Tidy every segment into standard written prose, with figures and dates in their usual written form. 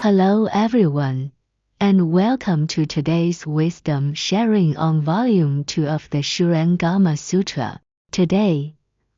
Hello everyone, and welcome to today's wisdom sharing on Volume 2 of the Shurangama Sutra. Today,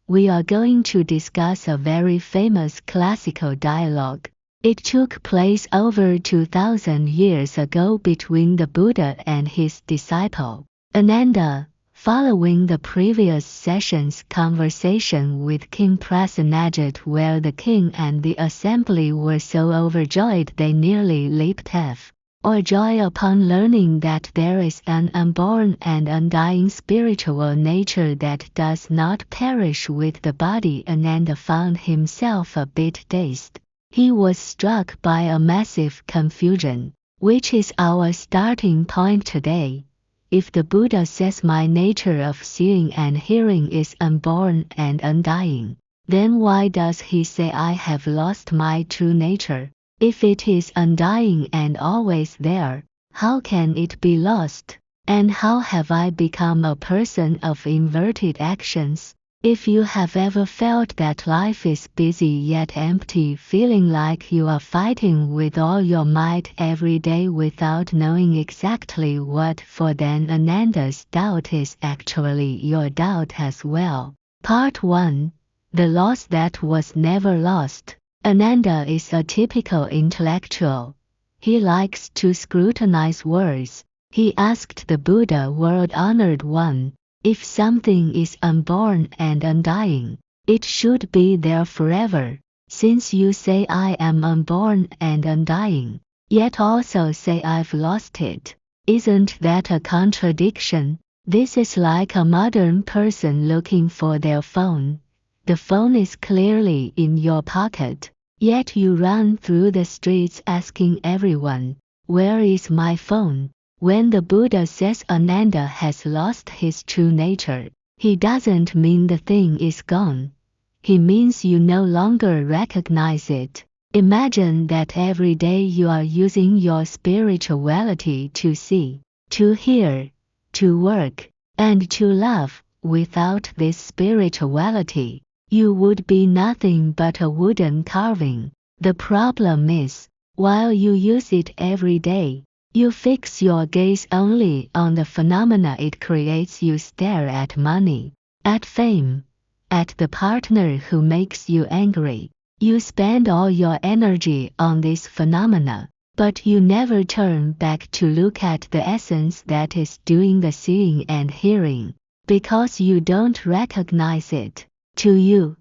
we are going to discuss a very famous classical dialogue. It took place over 2000 years ago between the Buddha and his disciple, Ananda. Following the previous session's conversation with King Prasenajit, where the king and the assembly were so overjoyed they nearly leaped off, or joy upon learning that there is an unborn and undying spiritual nature that does not perish with the body, Ananda found himself a bit dazed. He was struck by a massive confusion, which is our starting point today. If the Buddha says my nature of seeing and hearing is unborn and undying, then why does he say I have lost my true nature? If it is undying and always there, how can it be lost? And how have I become a person of inverted actions? If you have ever felt that life is busy yet empty, feeling like you are fighting with all your might every day without knowing exactly what for, then Ananda's doubt is actually your doubt as well. Part 1. The loss that was never lost. Ananda is a typical intellectual. He likes to scrutinize words. He asked the Buddha, world-honored one, if something is unborn and undying, it should be there forever. Since you say I am unborn and undying, yet also say I've lost it, isn't that a contradiction? This is like a modern person looking for their phone. The phone is clearly in your pocket, yet you run through the streets asking everyone, where is my phone? When the Buddha says Ananda has lost his true nature, he doesn't mean the thing is gone. He means you no longer recognize it. Imagine that every day you are using your spirituality to see, to hear, to work, and to love. Without this spirituality, you would be nothing but a wooden carving. The problem is, while you use it every day, you fix your gaze only on the phenomena it creates. You stare at money, at fame, at the partner who makes you angry. You spend all your energy on these phenomena, but you never turn back to look at the essence that is doing the seeing and hearing, because you don't recognize it. To you,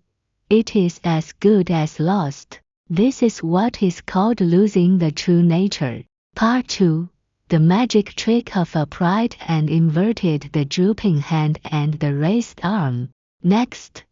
it is as good as lost. This is what is called losing the true nature. Part 2. The magic trick of upright and inverted, the drooping hand and the raised arm. Next,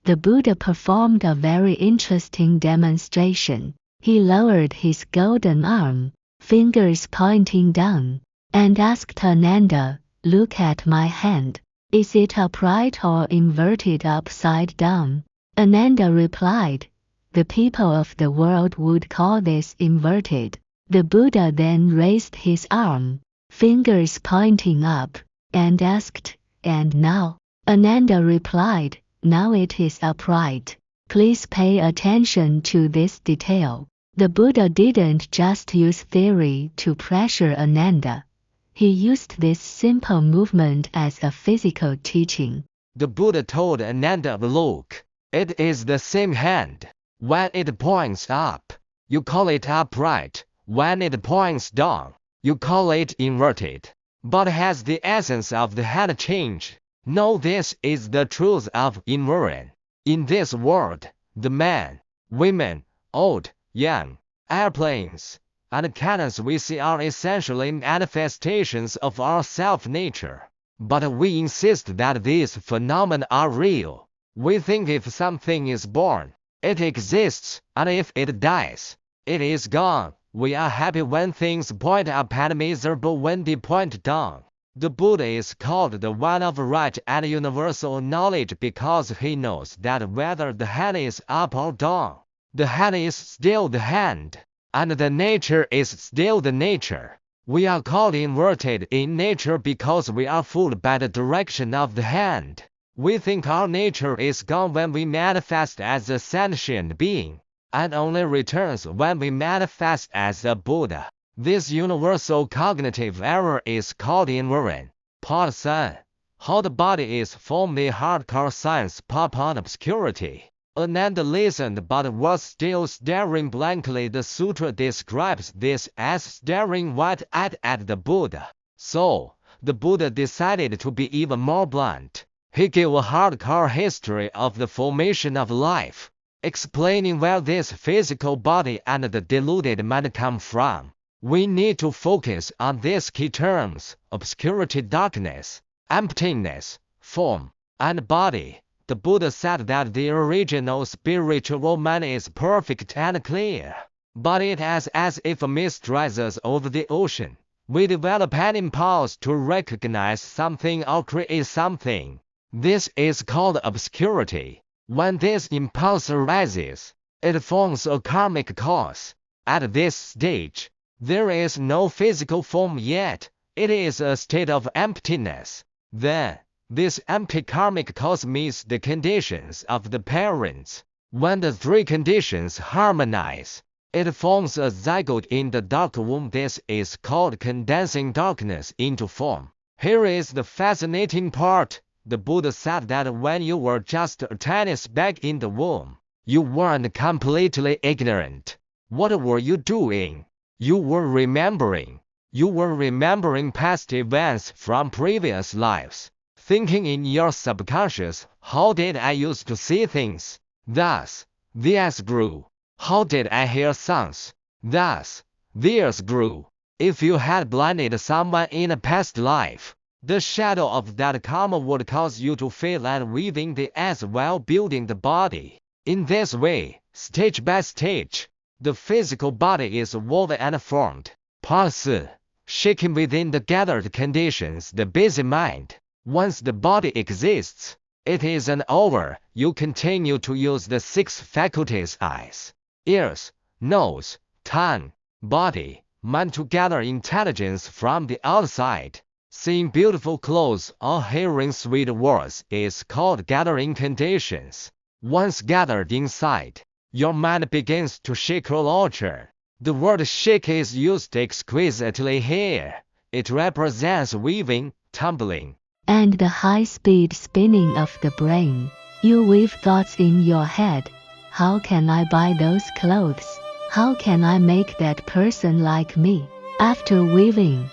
the Buddha performed a very interesting demonstration. He lowered his golden arm, fingers pointing down, and asked Ananda, look at my hand. Is it upright or inverted upside down? Ananda replied, the people of the world would call this inverted. The Buddha then raised his arm, fingers pointing up, and asked, and now? Ananda replied, now it is upright. Please pay attention to this detail. The Buddha didn't just use theory to pressure Ananda. He used this simple movement as a physical teaching. The Buddha told Ananda, look, it is the same hand. When it points up, you call it upright. When it points down, you call it inverted. But has the essence of the hand changed? No, this is the truth of inversion. In this world, the men, women, old, young, airplanes, and cannons we see are essentially manifestations of our self-nature. But we insist that these phenomena are real. We think if something is born, it exists, and if it dies, it is gone. We are happy when things point up and miserable when they point down. The Buddha is called the one of right and universal knowledge because he knows that whether the hand is up or down, the hand is still the hand, and the nature is still the nature. We are called inverted in nature because we are fooled by the direction of the hand. We think our nature is gone when we manifest as a sentient being. and only returns when we manifest as a Buddha. This universal cognitive error is called invariant. Part 3. How the body is formed. The hardcore science pop on obscurity. Ananda listened but was still staring blankly. The sutra describes this as staring wide-eyed at the Buddha. So, the Buddha decided to be even more blunt. He gave a hardcore history of the formation of life, explaining where this physical body and the deluded mind come from. We need to focus on these key terms: obscurity, darkness, emptiness, form, and body. The Buddha said that the original spiritual man is perfect and clear, but it is as if a mist rises over the ocean. We develop an impulse to recognize something or create something. This is called obscurity. When this impulse arises, it forms a karmic cause. At this stage, there is no physical form yet. It is a state of emptiness. Then, this empty karmic cause meets the conditions of the parents. When the three conditions harmonize, it forms a zygote in the dark womb. This is called condensing darkness into form. Here is the fascinating part. The Buddha said that when you were just a tiny speck in the womb, you weren't completely ignorant. What were you doing? You were remembering. You were remembering past events from previous lives, thinking in your subconscious, how did I used to see things? Thus, the eyes grew. How did I hear sounds? Thus, the ears grew. If you had blinded someone in a past life, the shadow of that karma would cause you to fail at weaving the eyes while building the body. In this way, stage by stage, the physical body is woven and formed. Part 4. Shaking within the gathered conditions. The busy mind. Once the body exists, it isn't over. You continue to use the 6 faculties: eyes, ears, nose, tongue, body, mind to gather intelligence from the outside. Seeing beautiful clothes or hearing sweet words is called gathering conditions. Once gathered inside, your mind begins to shake or alter. The word shake is used exquisitely here. It represents weaving, tumbling, and the high-speed spinning of the brain. You weave thoughts in your head. How can I buy those clothes? How can I make that person like me? After weaving,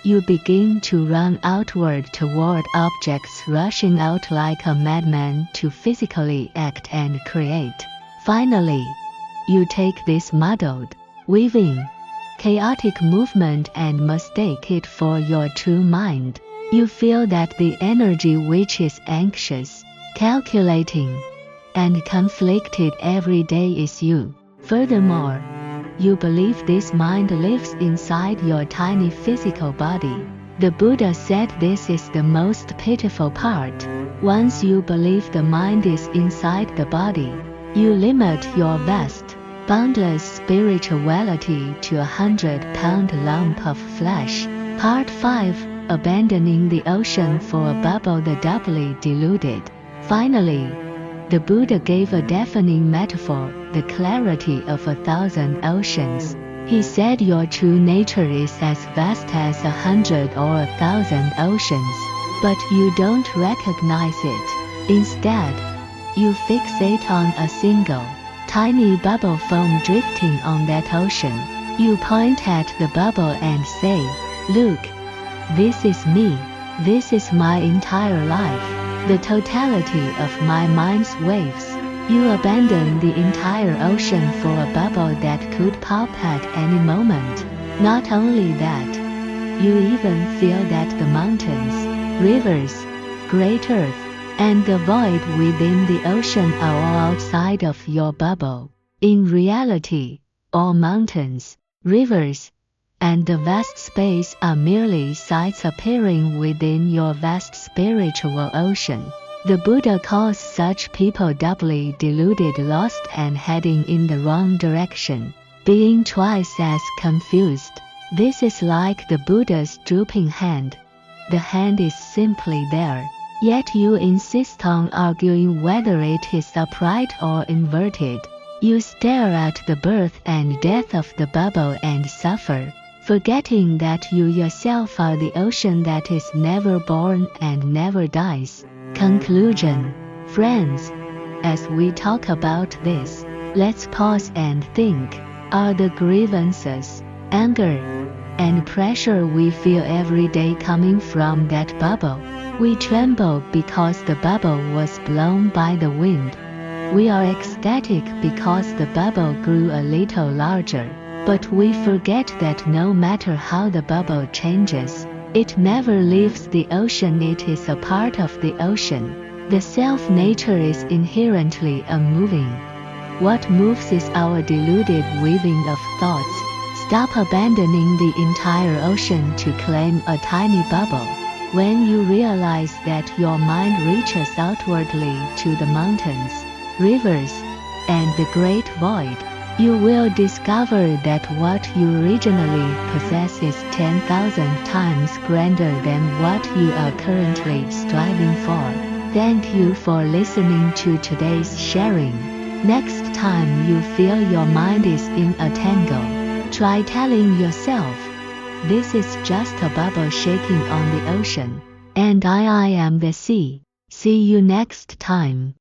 you begin to run outward toward objects, rushing out like a madman to physically act and create. Finally, you take this muddled, weaving, chaotic movement and mistake it for your true mind. You feel that the energy which is anxious, calculating, and conflicted every day is you. Furthermore, you believe this mind lives inside your tiny physical body. The Buddha said this is the most pitiful part. Once you believe the mind is inside the body, you limit your vast, boundless spirituality to a 100-pound lump of flesh. Part 5. Abandoning the ocean for a bubble. The doubly deluded. Finally, the Buddha gave a deafening metaphor: the clarity of 1,000 oceans. He said your true nature is as vast as 100 or 1,000 oceans, but you don't recognize it. Instead, you fixate on a single, tiny bubble foam drifting on that ocean. You point at the bubble and say, "Look, this is me. This is my entire life, the totality of my mind's waves." You abandon the entire ocean for a bubble that could pop at any moment. Not only that, you even feel that the mountains, rivers, great earth, and the void within the ocean are all outside of your bubble. In reality, all mountains, rivers, and the vast space are merely sights appearing within your vast spiritual ocean. The Buddha calls such people doubly deluded, lost, and heading in the wrong direction, being twice as confused. This is like the Buddha's drooping hand. The hand is simply there, yet you insist on arguing whether it is upright or inverted. You stare at the birth and death of the bubble and suffer, forgetting that you yourself are the ocean that is never born and never dies. Conclusion. Friends, as we talk about this, let's pause and think. Are the grievances, anger, and pressure we feel every day coming from that bubble? We tremble because the bubble was blown by the wind. We are ecstatic because the bubble grew a little larger, but we forget that no matter how the bubble changes, it never leaves the ocean. It is a part of the ocean. The self-nature is inherently unmoving. What moves is our deluded weaving of thoughts. Stop abandoning the entire ocean to claim a tiny bubble. When you realize that your mind reaches outwardly to the mountains, rivers, and the great void, you will discover that what you originally possess is 10,000 times grander than what you are currently striving for. Thank you for listening to today's sharing. Next time you feel your mind is in a tangle, try telling yourself, "This is just a bubble shaking on the ocean, and I am the sea." See you next time.